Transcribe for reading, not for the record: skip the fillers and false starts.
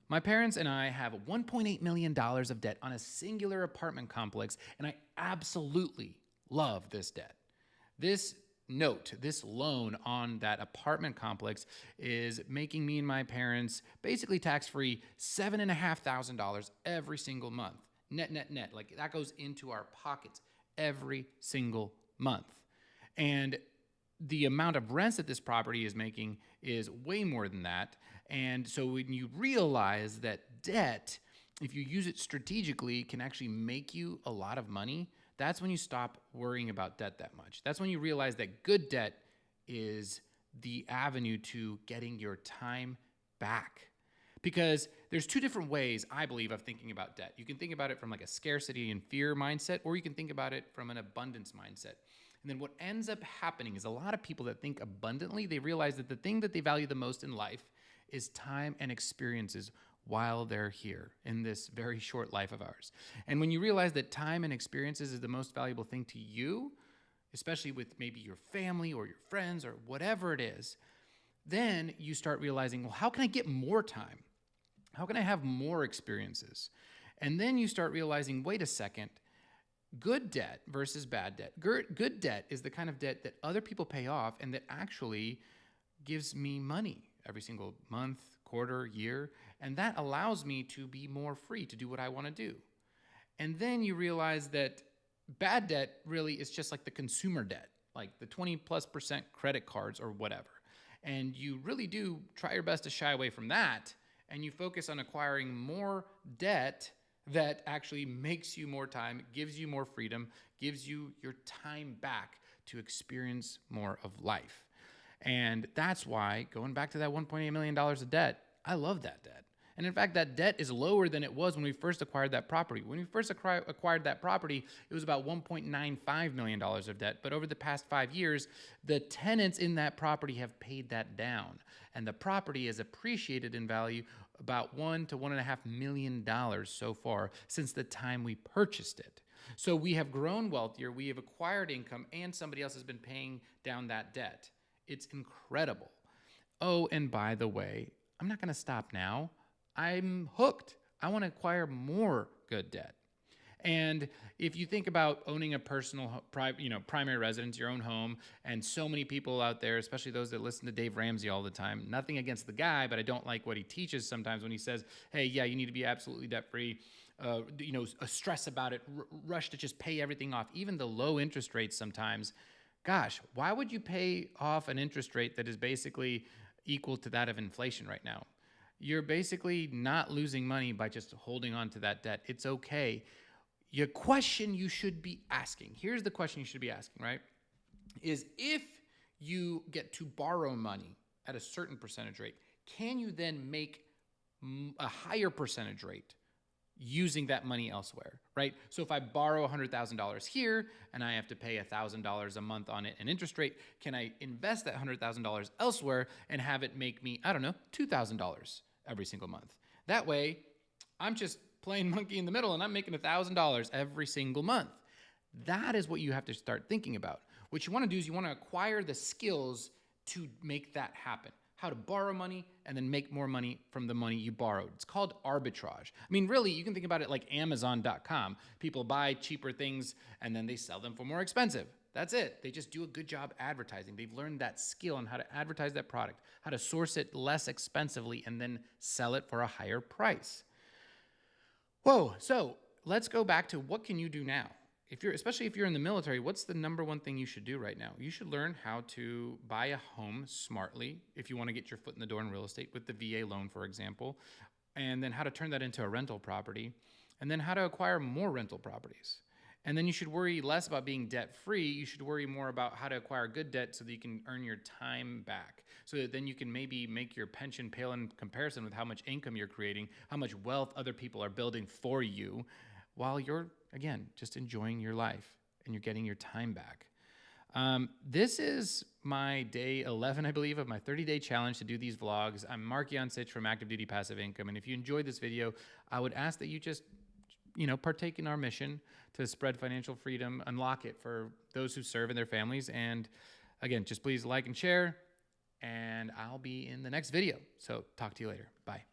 My parents and I have $1.8 million of debt on a singular apartment complex, and I absolutely love this debt. This note, this loan on that apartment complex is making me and my parents basically tax-free $7,500 every single month. Net, net, net. Like that goes into our pockets every single month. And the amount of rents that this property is making is way more than that. And so when you realize that debt, if you use it strategically, can actually make you a lot of money, that's when you stop worrying about debt that much. That's when you realize that good debt is the avenue to getting your time back. Because there's two different ways, I believe, of thinking about debt. You can think about it from like a scarcity and fear mindset, or you can think about it from an abundance mindset. And then what ends up happening is a lot of people that think abundantly, they realize that the thing that they value the most in life is time and experiences while they're here in this very short life of ours. And when you realize that time and experiences is the most valuable thing to you, especially with maybe your family or your friends or whatever it is, then you start realizing, well, how can I get more time? How can I have more experiences? And then you start realizing, wait a second, good debt versus bad debt. Good debt is the kind of debt that other people pay off and that actually gives me money every single month, quarter, year. And that allows me to be more free to do what I want to do. And then you realize that bad debt really is just like the consumer debt, like the 20+% credit cards or whatever. And you really do try your best to shy away from that. And you focus on acquiring more debt that actually makes you more time, gives you more freedom, gives you your time back to experience more of life. And that's why, going back to that $1.8 million of debt, I love that debt. And in fact, that debt is lower than it was when we first acquired that property. When we first acquired that property, it was about $1.95 million of debt. But over the past 5 years, the tenants in that property have paid that down. And the property has appreciated in value about $1 to $1.5 million so far since the time we purchased it. So we have grown wealthier, we have acquired income, and somebody else has been paying down that debt. It's incredible. Oh, and by the way, I'm not going to stop now. I'm hooked. I want to acquire more good debt. And if you think about owning a personal, primary residence, your own home, and so many people out there, especially those that listen to Dave Ramsey all the time, nothing against the guy, but I don't like what he teaches sometimes when he says, hey, yeah, you need to be absolutely debt-free, a stress about it, rush to just pay everything off, even the low interest rates sometimes. Gosh, why would you pay off an interest rate that is basically equal to that of inflation right now? You're basically not losing money by just holding on to that debt. It's okay. Your question you should be asking, here's the question you should be asking, right? Is if you get to borrow money at a certain percentage rate, can you then make a higher percentage rate using that money elsewhere, right? So if I borrow $100,000 here and I have to pay $1,000 a month on it in interest rate, can I invest that $100,000 elsewhere and have it make me, I don't know, $2,000 every single month? That way, I'm just playing monkey in the middle and I'm making $1,000 every single month. That is what you have to start thinking about. What you want to do is you want to acquire the skills to make that happen. How to borrow money and then make more money from the money you borrowed. It's called arbitrage. I mean, really, you can think about it like Amazon.com. People buy cheaper things and then they sell them for more expensive. That's it. They just do a good job advertising. They've learned that skill on how to advertise that product, how to source it less expensively and then sell it for a higher price. Whoa, so let's go back to what can you do now? Especially if you're in the military, what's the number one thing you should do right now? You should learn how to buy a home smartly if you want to get your foot in the door in real estate with the VA loan, for example, and then how to turn that into a rental property, and then how to acquire more rental properties. And then you should worry less about being debt-free. You should worry more about how to acquire good debt so that you can earn your time back. So that then you can maybe make your pension pale in comparison with how much income you're creating, how much wealth other people are building for you, while you're, again, just enjoying your life and you're getting your time back. This is my day 11, I believe, of my 30-day challenge to do these vlogs. I'm Mark Yancich from Active Duty Passive Income. And if you enjoyed this video, I would ask that you just partake in our mission to spread financial freedom, unlock it for those who serve and their families. And again, just please like and share, and I'll be in the next video. So talk to you later. Bye.